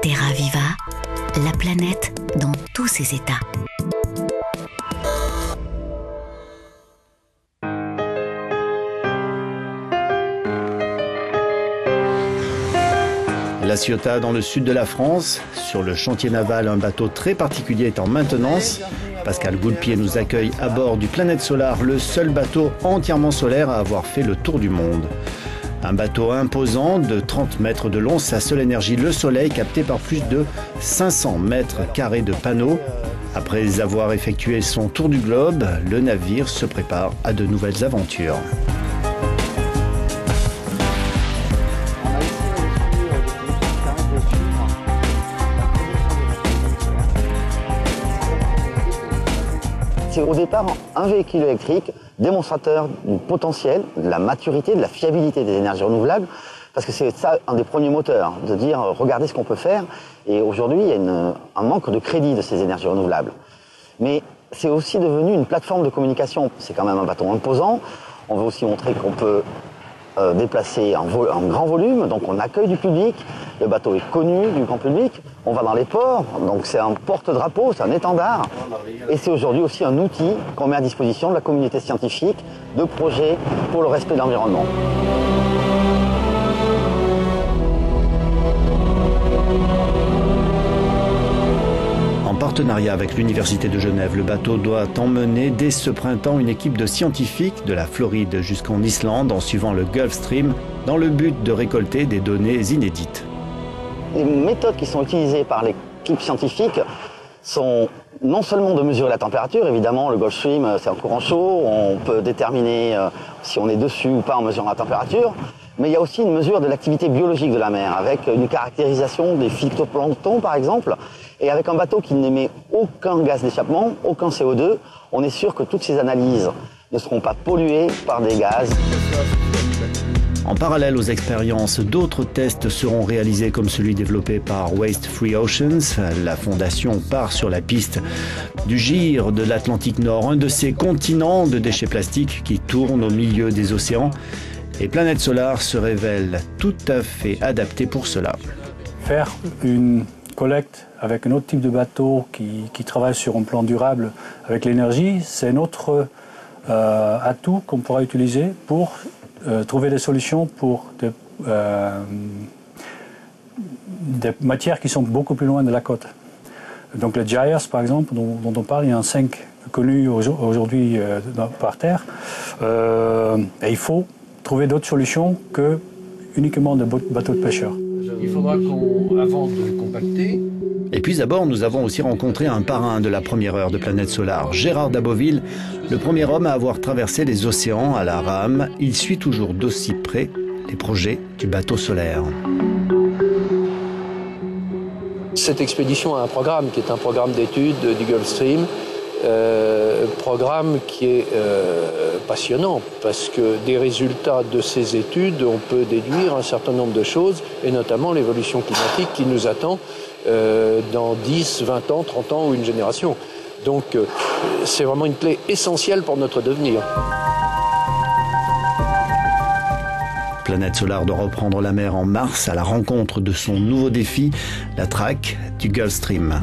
Terra Viva, la planète dans tous ses états. La Ciotat dans le sud de la France. Sur le chantier naval, un bateau très particulier est en maintenance. Pascal Goulpier nous accueille à bord du Planète Solar, le seul bateau entièrement solaire à avoir fait le tour du monde. Un bateau imposant de 30 mètres de long, sa seule énergie, le soleil, capté par plus de 500 mètres carrés de panneaux. Après avoir effectué son tour du globe, le navire se prépare à de nouvelles aventures. C'est au départ un véhicule électrique démonstrateur du potentiel, de la maturité, de la fiabilité des énergies renouvelables, parce que c'est ça un des premiers moteurs, de dire regardez ce qu'on peut faire. Et aujourd'hui, il y a un manque de crédit de ces énergies renouvelables. Mais c'est aussi devenu une plateforme de communication. C'est quand même un bateau imposant. On veut aussi montrer qu'on peut déplacer en grand volume, donc on accueille du public, le bateau est connu du grand public, on va dans les ports, donc c'est un porte-drapeau, c'est un étendard, et c'est aujourd'hui aussi un outil qu'on met à disposition de la communauté scientifique, de projets pour le respect de l'environnement. En partenariat avec l'Université de Genève, le bateau doit emmener dès ce printemps une équipe de scientifiques de la Floride jusqu'en Islande en suivant le Gulf Stream dans le but de récolter des données inédites. Les méthodes qui sont utilisées par l'équipe scientifique sont non seulement de mesurer la température, évidemment le Gulf Stream c'est un courant chaud, on peut déterminer si on est dessus ou pas en mesurant la température, mais il y a aussi une mesure de l'activité biologique de la mer avec une caractérisation des phytoplanctons par exemple. Et avec un bateau qui n'émet aucun gaz d'échappement, aucun CO2, on est sûr que toutes ces analyses ne seront pas polluées par des gaz. En parallèle aux expériences, d'autres tests seront réalisés comme celui développé par Waste Free Oceans. La fondation part sur la piste du Gyre de l'Atlantique Nord, un de ces continents de déchets plastiques qui tournent au milieu des océans. Et Planète Solar se révèle tout à fait adapté pour cela. Faire une collecte avec un autre type de bateau qui travaille sur un plan durable avec l'énergie, c'est un autre atout qu'on pourra utiliser pour trouver des solutions pour des matières qui sont beaucoup plus loin de la côte. Donc les gyres, par exemple, dont on parle, il y en a 5 connus aujourd'hui par terre. Et il faut trouver d'autres solutions que uniquement des bateaux de pêcheurs. Il faudra avant de compacter. Et puis à bord, nous avons aussi rencontré un parrain de la première heure de Planète Solar, Gérard Daboville, le premier homme à avoir traversé les océans à la rame. Il suit toujours d'aussi près les projets du bateau solaire. Cette expédition a un programme qui est un programme d'études du Gulf Stream, programme qui est passionnant parce que des résultats de ces études, on peut déduire un certain nombre de choses et notamment l'évolution climatique qui nous attend dans 10, 20 ans, 30 ans ou une génération. Donc c'est vraiment une clé essentielle pour notre devenir. Planète Solar doit reprendre la mer en mars à la rencontre de son nouveau défi, la traque du Gulf Stream.